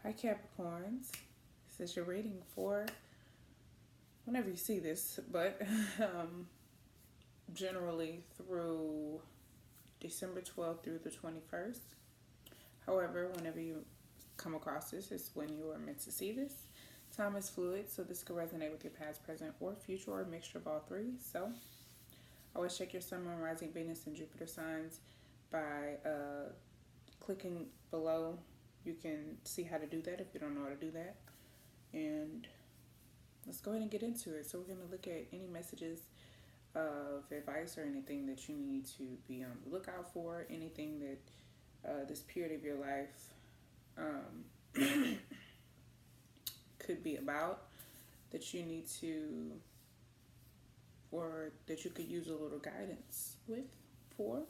Hi Capricorns, this is your reading for whenever you see this, but generally through December 12th through the 21st. However, whenever you come across this is when you are meant to see this. Time is fluid, so this could resonate with your past, present, or future, or a mixture of all three. So always check your sun, moon, rising, Venus, and Jupiter signs by clicking below. You can see how to do that if you don't know how to do that. And let's go ahead and get into it. So we're going to look at any messages of advice or anything that you need to be on the lookout for, anything that this period of your life could be about that you need to, or that you could use a little guidance with, for,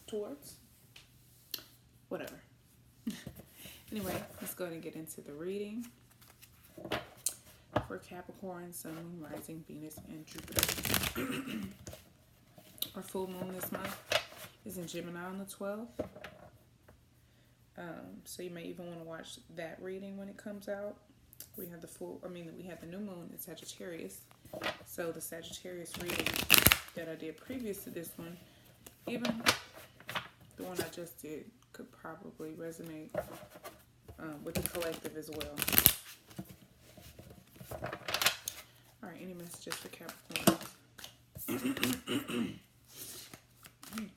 towards, whatever. Anyway, let's go ahead and get into the reading for Capricorn, Sun, Moon, Rising, Venus, and Jupiter. Our full moon this month is in Gemini on the 12th. So you may even want to watch that reading when it comes out. We have we have the new moon in Sagittarius. So the Sagittarius reading that I did previous to this one, even the one I just did, could probably resonate with the collective as well. All right, any messages for Capricorn?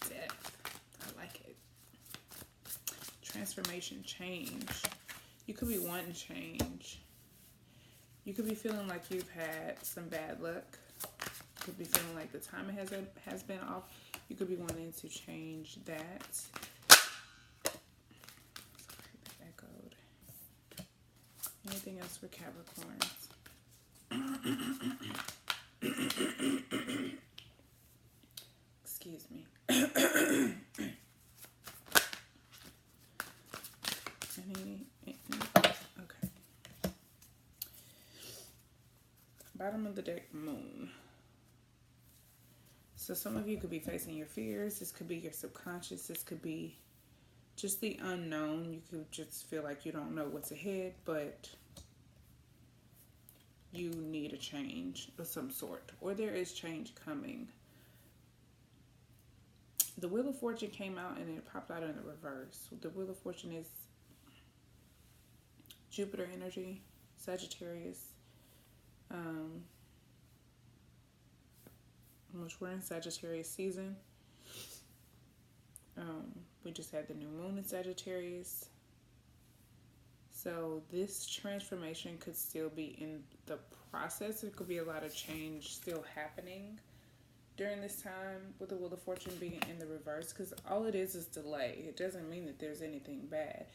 Death. I like it. Transformation, change. You could be wanting change. You could be feeling like you've had some bad luck. You could be feeling like the timing has been off. You could be wanting to change that. Anything else for Capricorns? Excuse me. Okay. Bottom of the deck, moon. So some of you could be facing your fears. This could be your subconscious. This could be just the unknown. You could just feel like you don't know what's ahead, but you need a change of some sort, or there is change coming. The Wheel of Fortune came out and it popped out in the reverse. The Wheel of Fortune is Jupiter energy, Sagittarius, which we're in Sagittarius season. We just had the new moon in Sagittarius. So this transformation could still be in the process. There could be a lot of change still happening during this time with the Wheel of Fortune being in the reverse, because all it is delay. It doesn't mean that there's anything bad.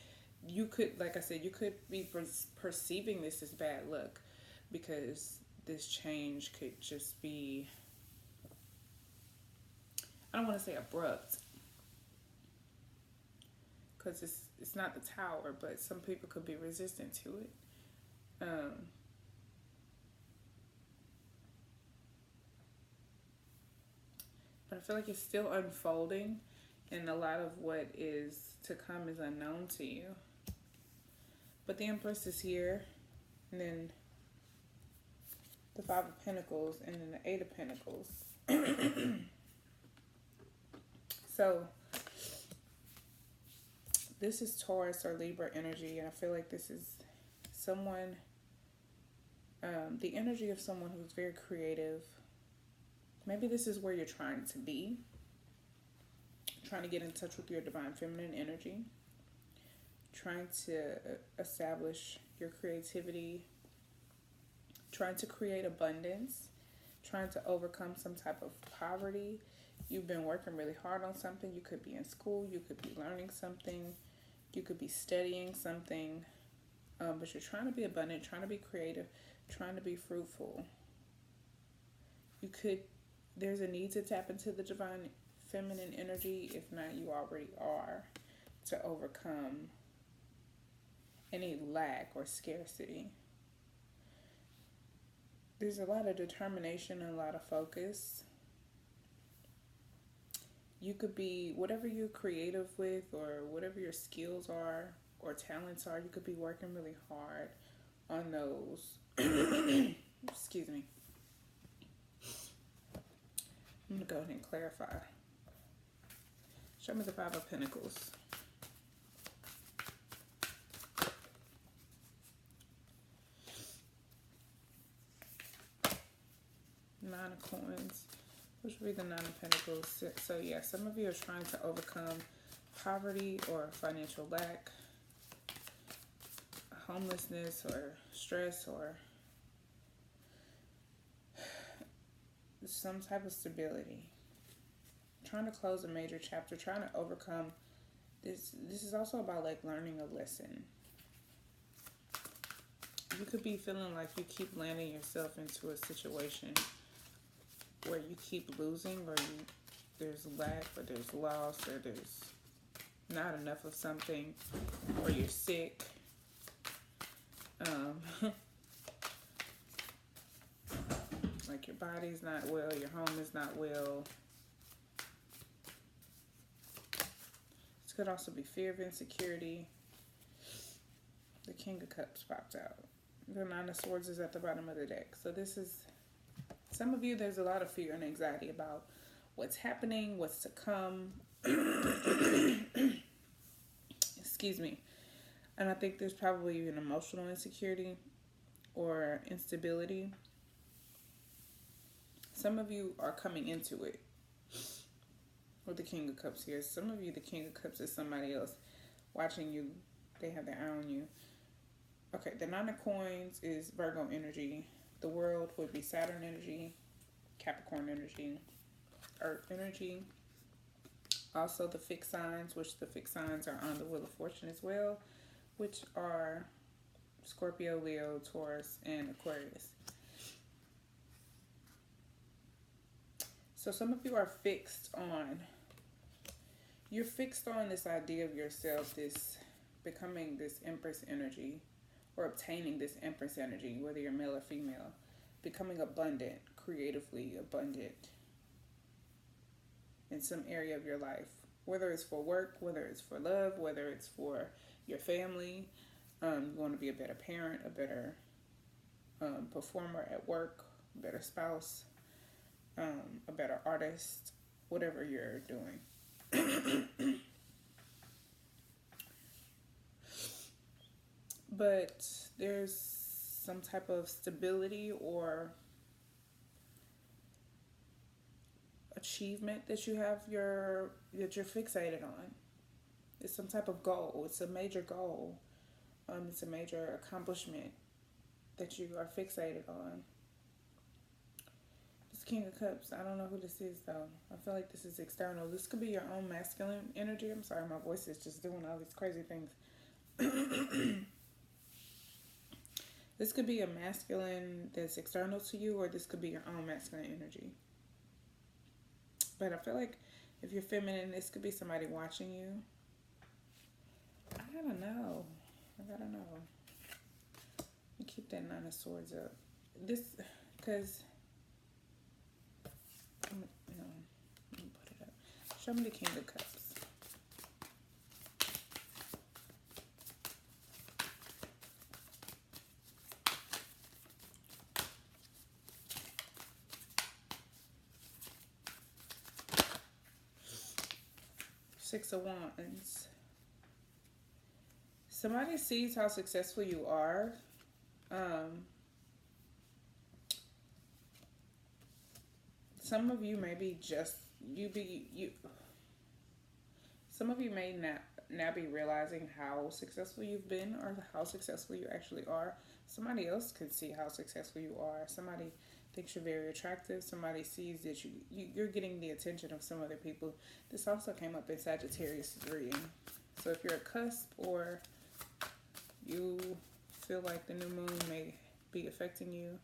You could, like I said, you could be perceiving this as bad luck, because this change could just be, I don't want to say abrupt, because it's not the Tower, but some people could be resistant to it. But I feel like it's still unfolding, and a lot of what is to come is unknown to you. But the Empress is here, and then the Five of Pentacles, and then the Eight of Pentacles. So this is Taurus or Libra energy, and I feel like this is someone, the energy of someone who's very creative. Maybe this is where you're trying to be, trying to get in touch with your divine feminine energy, trying to establish your creativity, trying to create abundance, trying to overcome some type of poverty. You've been working really hard on something. You could be in school, you could be learning something, you could be studying something, but you're trying to be abundant, trying to be creative, trying to be fruitful. There's a need to tap into the divine feminine energy. If not, you already are, to overcome any lack or scarcity. There's a lot of determination and a lot of focus. You could be, whatever you're creative with or whatever your skills are or talents are. You could be working really hard on those. Excuse me. I'm going to go ahead and clarify. Show me the Five of Pentacles. Nine of Coins, which would be the Nine of Pentacles. So yeah, some of you are trying to overcome poverty or financial lack, homelessness or stress or some type of stability. Trying to close a major chapter, trying to overcome this. This is also about like learning a lesson. You could be feeling like you keep landing yourself into a situation where you keep losing, or there's lack, or there's loss, or there's not enough of something, or you're sick. Like your body's not well, your home is not well. This could also be fear of insecurity. The King of Cups popped out. The Nine of Swords is at the bottom of the deck. So this is, some of you, there's a lot of fear and anxiety about what's happening, what's to come. Excuse me. And I think there's probably an emotional insecurity or instability. Some of you are coming into it with the King of Cups here. Some of you, the King of Cups is somebody else watching you. They have their eye on you. Okay, the Nine of Coins is Virgo energy. The World would be Saturn energy, Capricorn energy, Earth energy. Also the fixed signs, which the fixed signs are on the Wheel of Fortune as well, which are Scorpio, Leo, Taurus, and Aquarius. So some of you are you're fixed on this idea of yourself, this becoming this Empress energy, or obtaining this Empress energy, whether you're male or female, becoming abundant, creatively abundant in some area of your life, whether it's for work, whether it's for love, whether it's for your family. You want to be a better parent, a better performer at work, a better spouse, a better artist, whatever you're doing. But there's some type of stability or achievement that you have that you're fixated on. It's some type of goal. It's a major goal. It's a major accomplishment that you are fixated on. This King of Cups, I don't know who this is though. I feel like this is external. This could be your own masculine energy. I'm sorry, my voice is just doing all these crazy things. This could be a masculine that's external to you, or this could be your own masculine energy. But I feel like if you're feminine, this could be somebody watching you. I gotta know. Let me keep that Nine of Swords up. This, because, let me put it up. Show me the King of Cups. Six of Wands. Somebody sees how successful you are. Some of you may be some of you may now be realizing how successful you've been, or how successful you actually are. Somebody else can see how successful you are. Somebody thinks you're very attractive. Somebody sees that you're getting the attention of some other people. This also came up in Sagittarius reading. So if you're a cusp, or you feel like the new moon may be affecting you,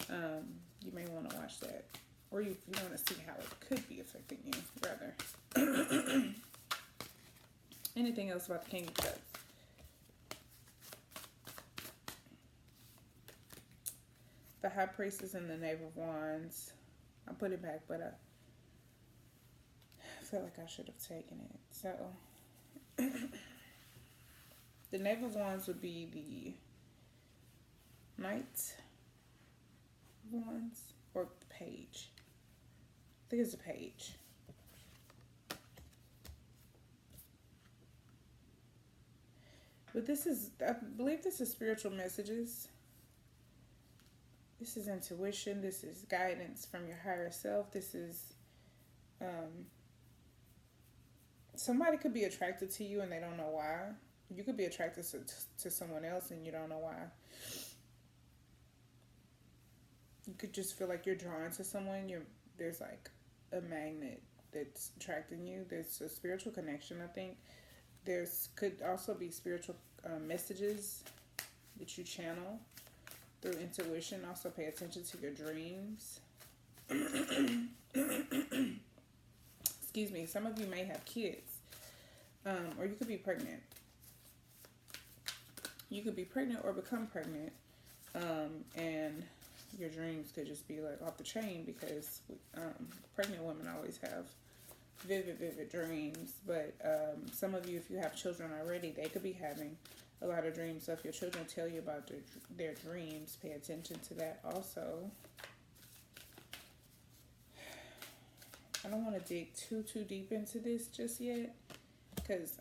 you may want to watch that. Or you want to see how it could be affecting you, rather. Anything else about the King of Cups? The High Priestess and the Knave of Wands. I put it back, but I feel like I should have taken it. So, The Knave of Wands would be the Knight of Wands or Page. I think it's a Page. But this is, I believe this is spiritual messages. This is intuition. This is guidance from your higher self. This is, somebody could be attracted to you and they don't know why. You could be attracted to someone else and you don't know why. You could just feel like you're drawn to someone. There's like a magnet that's attracting you. There's a spiritual connection, I think. Could also be spiritual messages that you channel through intuition. Also pay attention to your dreams. Excuse me. Some of you may have kids. Or you could be pregnant. You could be pregnant or become pregnant. And your dreams could just be like off the chain, because pregnant women always have vivid dreams. But some of you, if you have children already, they could be having a lot of dreams. So if your children tell you about their dreams, pay attention to that also. I don't want to dig too deep into this just yet, because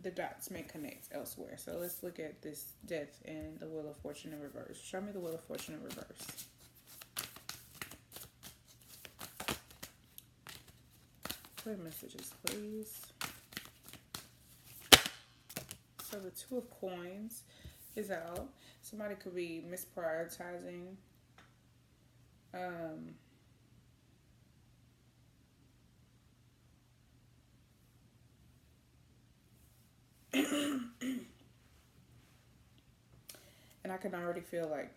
the dots may connect elsewhere. So let's look at this Death and the Wheel of Fortune in reverse. Show me the Wheel of Fortune in reverse. Clear messages, please. So the Two of Coins is out. Somebody could be misprioritizing. And I can already feel like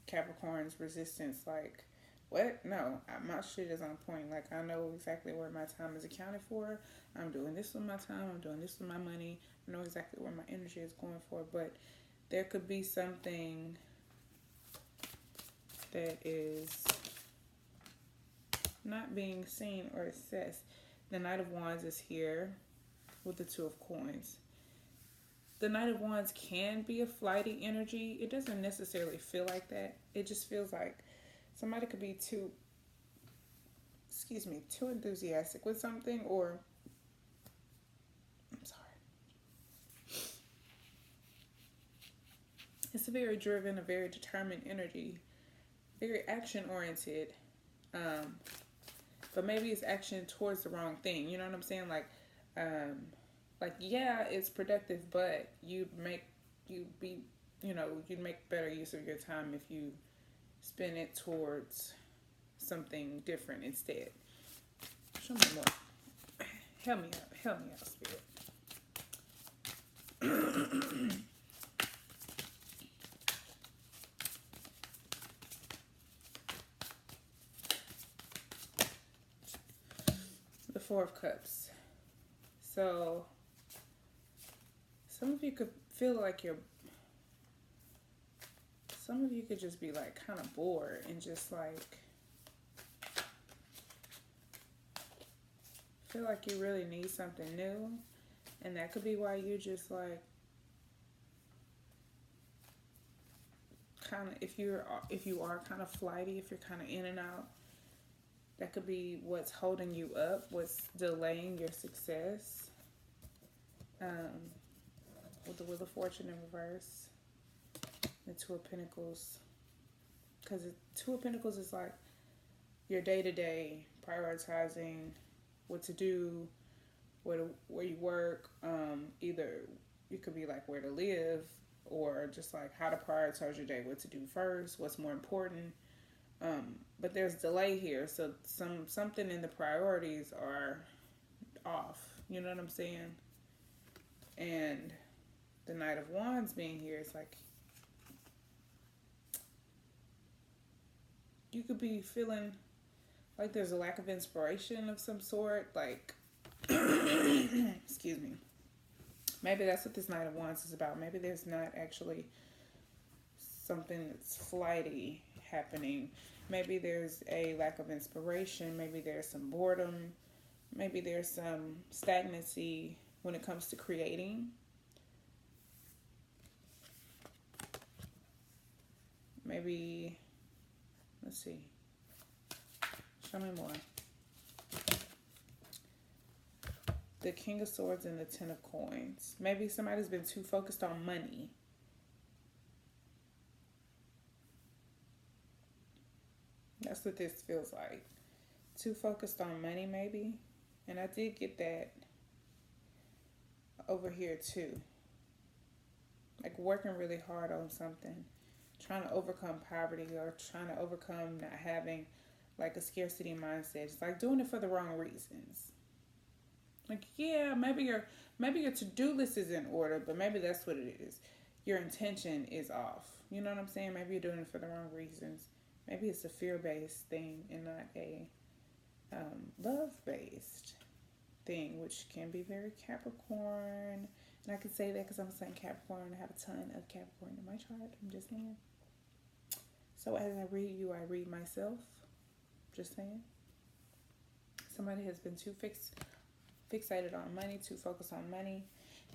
Capricorn's resistance, like, what? No, my shit is on point. Like, I know exactly where my time is accounted for. I'm doing this with my time. I'm doing this with my money. I know exactly where my energy is going for. But there could be something that is not being seen or assessed. The Knight of Wands is here with the Two of Coins. The Knight of Wands can be a flighty energy. It doesn't necessarily feel like that. It just feels like somebody could be too enthusiastic with something, or, I'm sorry. It's a very driven, a very determined energy, very action-oriented, but maybe it's action towards the wrong thing. You know what I'm saying? Like, yeah, it's productive, but you'd make better use of your time if you spend it towards something different instead. Show me more. Help me out, Spirit. The Four of Cups. So some of you could feel like some of you could just be like kind of bored and just like feel like you really need something new. And that could be why you just like kind of, if you are kind of flighty, if you're kind of in and out, that could be what's holding you up, what's delaying your success. With the Wheel of Fortune in reverse, the Two of Pentacles, because the Two of Pentacles is like your day-to-day prioritizing what to do, where you work. Either it could be like where to live, or just like how to prioritize your day, what to do first, what's more important. But there's delay here, so something in the priorities are off. You know what I'm saying? And the Knight of Wands being here, it's like you could be feeling like there's a lack of inspiration of some sort, like excuse me. Maybe that's what this Knight of Wands is about. Maybe there's not actually something that's flighty happening. Maybe there's a lack of inspiration. Maybe there's some boredom. Maybe there's some stagnancy when it comes to creating. maybe, let's see. Show me more. The King of Swords and the Ten of Coins. Maybe somebody's been too focused on money. That's what this feels like. Too focused on money, maybe. And I did get that over here, too. Like working really hard on something. Trying to overcome poverty or trying to overcome not having like a scarcity mindset. It's like doing it for the wrong reasons. Like, yeah, maybe your to-do list is in order, but maybe that's what it is. Your intention is off. You know what I'm saying? Maybe you're doing it for the wrong reasons. Maybe it's a fear-based thing and not a love-based thing, which can be very Capricorn. And I can say that because I'm saying Capricorn. I have a ton of Capricorn in my chart. I'm just saying. So as I read you, I read myself. Just saying. Somebody has been too fixated on money, too focused on money.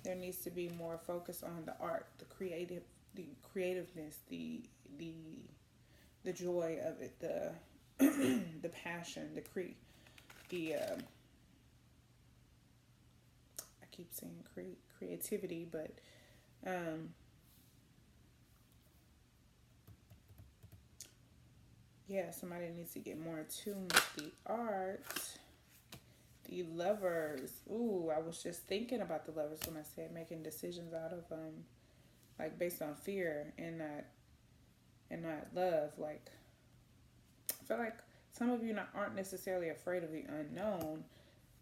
There needs to be more focus on the art, the creativeness, the joy of it, the passion, I keep saying creativity, but yeah, somebody needs to get more in tune with the art. The Lovers. Ooh, I was just thinking about the Lovers when I said making decisions out of like based on fear and not love. Like, I feel like some of you aren't necessarily afraid of the unknown.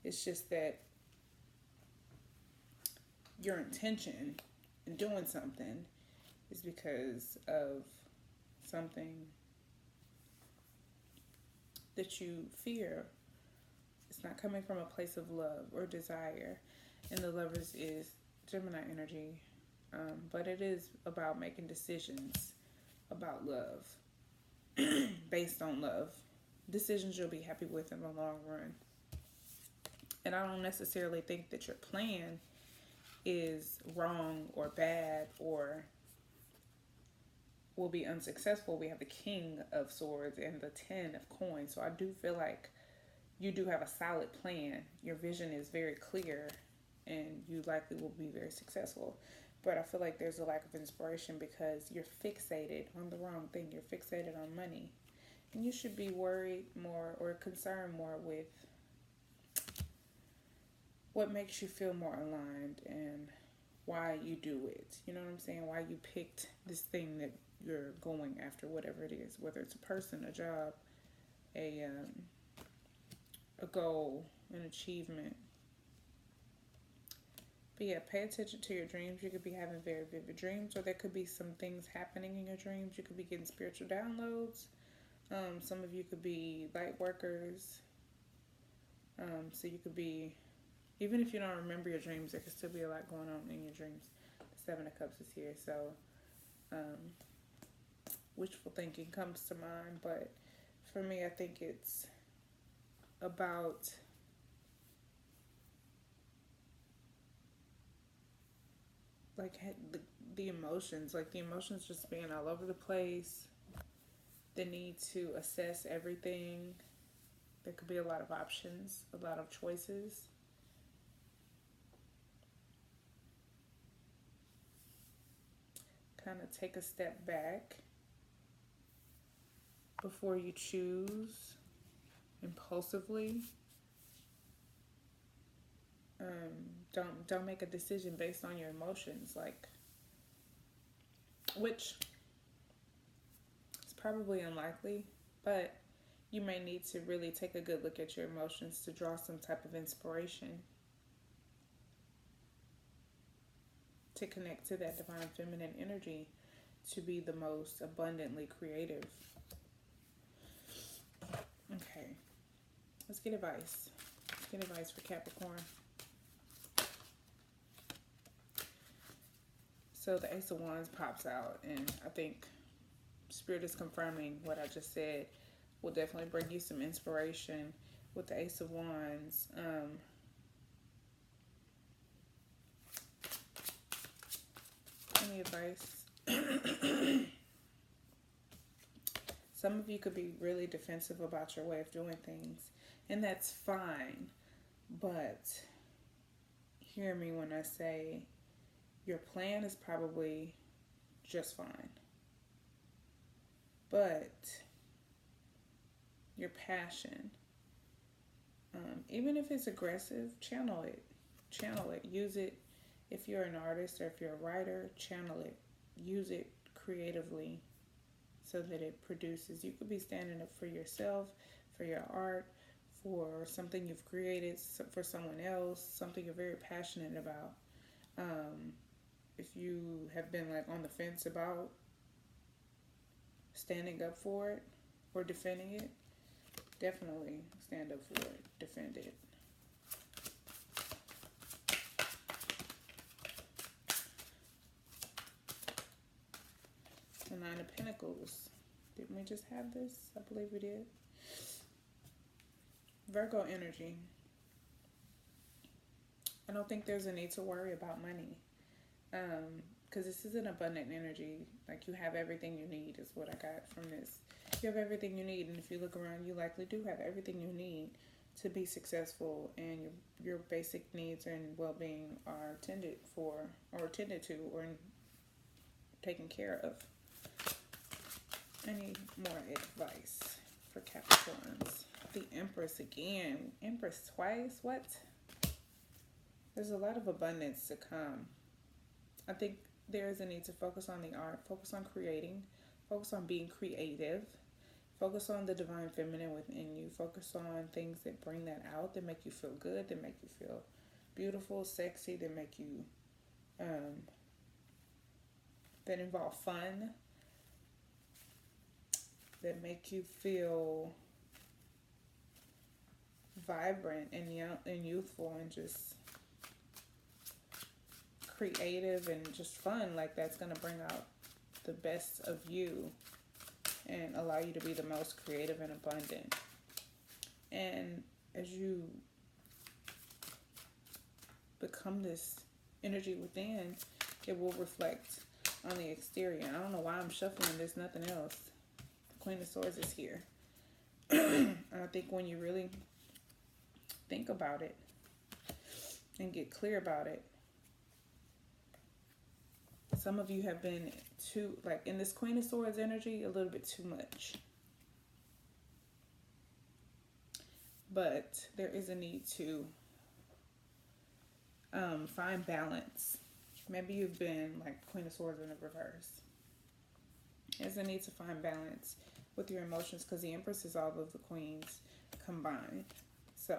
It's just that your intention in doing something is because of something that you fear. It's not coming from a place of love or desire. And the Lovers is Gemini energy. But it is about making decisions about love. Based on love. Decisions you'll be happy with in the long run. And I don't necessarily think that your plan is wrong or bad or will be unsuccessful. We have the King of Swords and the 10 of Coins. So I do feel like you do have a solid plan. Your vision is very clear and you likely will be very successful. But I feel like there's a lack of inspiration because you're fixated on the wrong thing. You're fixated on money. And you should be worried more or concerned more with what makes you feel more aligned and why you do it. You know what I'm saying? Why you picked this thing that you're going after, whatever it is, whether it's a person, a job, a goal, an achievement. But yeah, pay attention to your dreams. You could be having very vivid dreams, or there could be some things happening in your dreams. You could be getting spiritual downloads. Some of you could be light workers. So you could be, even if you don't remember your dreams, there could still be a lot going on in your dreams. The 7 of Cups is here. So wishful thinking comes to mind. But for me, I think it's about like the emotions, like the emotions just being all over the place, the need to assess everything. There could be a lot of options, a lot of choices. Kind of take a step back before you choose impulsively. Don't make a decision based on your emotions, like, which is probably unlikely, but you may need to really take a good look at your emotions to draw some type of inspiration to connect to that divine feminine energy to be the most abundantly creative. Okay, let's get advice. Let's get advice for Capricorn. So the Ace of Wands pops out, and I think Spirit is confirming what I just said. Will definitely bring you some inspiration with the Ace of Wands. Any advice? Some of you could be really defensive about your way of doing things, and that's fine. But hear me when I say your plan is probably just fine. But your passion, even if it's aggressive, channel it. Channel it. Use it. If you're an artist or if you're a writer, channel it. Use it creatively so that it produces. You could be standing up for yourself, for your art, for something you've created, for someone else, something you're very passionate about. If you have been like on the fence about standing up for it or defending it, definitely stand up for it, defend it. The Nine of Pentacles. Didn't we just have this? I believe we did. Virgo energy. I don't think there's a need to worry about money. Because this is an abundant energy. Like, you have everything you need is what I got from this. You have everything you need, and if you look around, you likely do have everything you need to be successful, and your basic needs and well-being are tended to, or taken care of. I need more advice for Capricorns. The Empress again. Empress twice? What? There's a lot of abundance to come. I think there is a need to focus on the art, focus on creating, focus on being creative, focus on the divine feminine within you, focus on things that bring that out, that make you feel good, that make you feel beautiful, sexy, that make you, that involve fun, that make you feel vibrant and young and youthful and just creative and just fun. Like, that's going to bring out the best of you and allow you to be the most creative and abundant. And as you become this energy within, it will reflect on the exterior. I don't know why I'm shuffling. There's nothing else. The Queen of Swords is here. And I think when you really think about it and get clear about it, some of you have been too, like in this Queen of Swords energy, a little bit too much. But there is a need to find balance. Maybe you've been like Queen of Swords in the reverse. There's a need to find balance with your emotions, because the Empress is all of the queens combined. So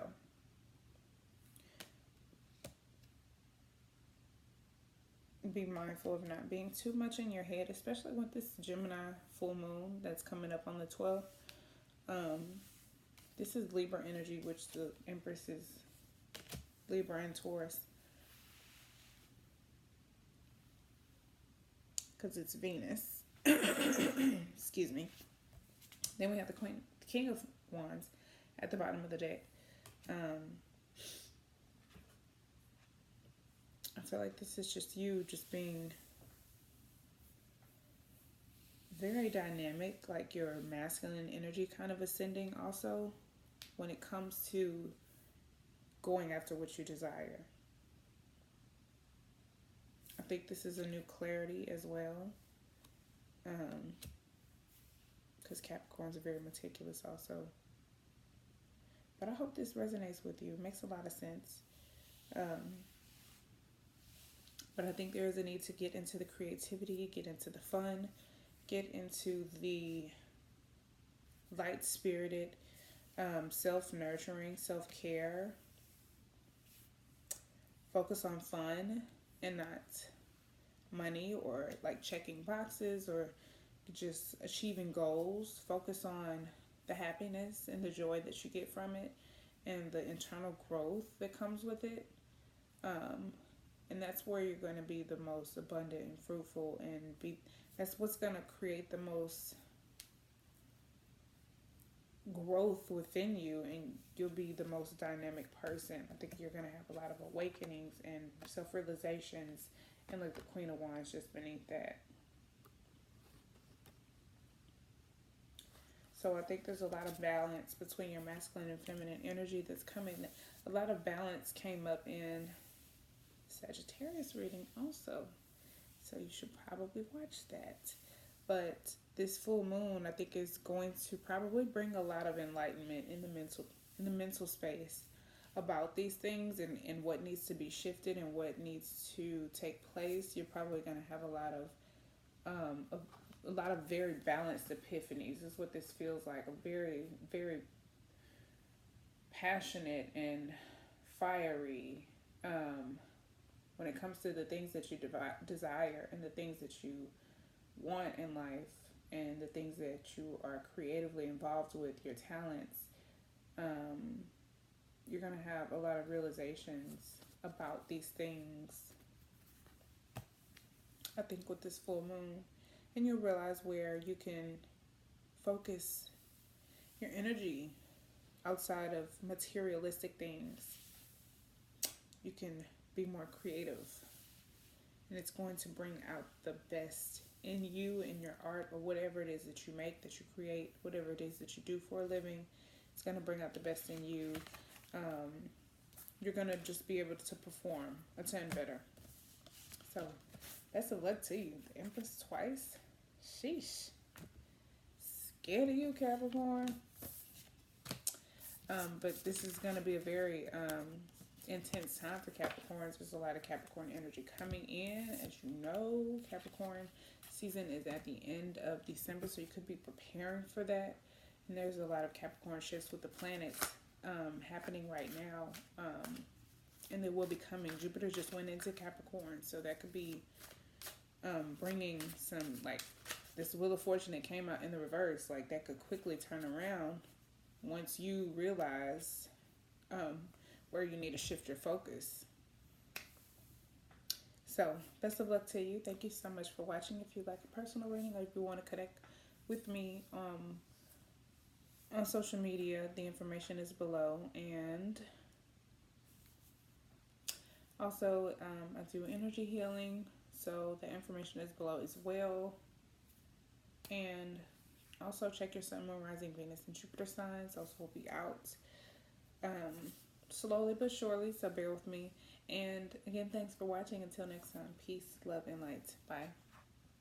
be mindful of not being too much in your head, especially with this Gemini full moon that's coming up on the 12th. This is Libra energy, which the Empress is Libra and Taurus, because it's Venus. Excuse me. Then we have the King of Wands at the bottom of the deck. I feel like this is just you just being very dynamic, like your masculine energy kind of ascending also when it comes to going after what you desire. I think this is a new clarity as well, because Capricorns are very meticulous also. But I hope this resonates with you. It makes a lot of sense. But I think there is a need to get into the creativity, get into the fun, get into the light-spirited, self-nurturing, self-care. Focus on fun and not money or like checking boxes or just achieving goals. Focus on the happiness and the joy that you get from it and the internal growth that comes with it. And that's where you're going to be the most abundant and fruitful, and that's what's going to create the most growth within you, and you'll be the most dynamic person. I think you're going to have a lot of awakenings and self-realizations, and like the Queen of Wands just beneath that. So I think there's a lot of balance between your masculine and feminine energy that's coming. A lot of balance came up in Sagittarius reading also. So you should probably watch that. But this full moon, I think, is going to probably bring a lot of enlightenment in the mental space about these things, and what needs to be shifted and what needs to take place. You're probably going to have a lot of very balanced epiphanies is what this feels like. A very, very passionate and fiery, when it comes to the things that you desire and the things that you want in life and the things that you are creatively involved with, your talents. You're going to have a lot of realizations about these things, I think, with this full moon. And you'll realize where you can focus your energy outside of materialistic things. You can be more creative. And it's going to bring out the best in you, in your art, or whatever it is that you make, that you create, whatever it is that you do for a living. It's going to bring out the best in you. You're going to just be able to perform a 10 better. So, best of luck to you. The Empress twice. Sheesh. Scared of you, Capricorn. But this is going to be a very intense time for Capricorns. There's a lot of Capricorn energy coming in. As you know, Capricorn season is at the end of December, so you could be preparing for that. And there's a lot of Capricorn shifts with the planets happening right now. And they will be coming. Jupiter just went into Capricorn, so that could be bringing some, like, this Wheel of Fortune that came out in the reverse, like, that could quickly turn around once you realize where you need to shift your focus. So, best of luck to you. Thank you so much for watching. If you like a personal reading, or if you want to connect with me on social media, the information is below. And also, I do energy healing, so the information is below as well. And also check your Sun, Moon, Rising, Venus, and Jupiter signs. Those will be out slowly but surely, so bear with me. And again, thanks for watching. Until next time, peace, love, and light. Bye.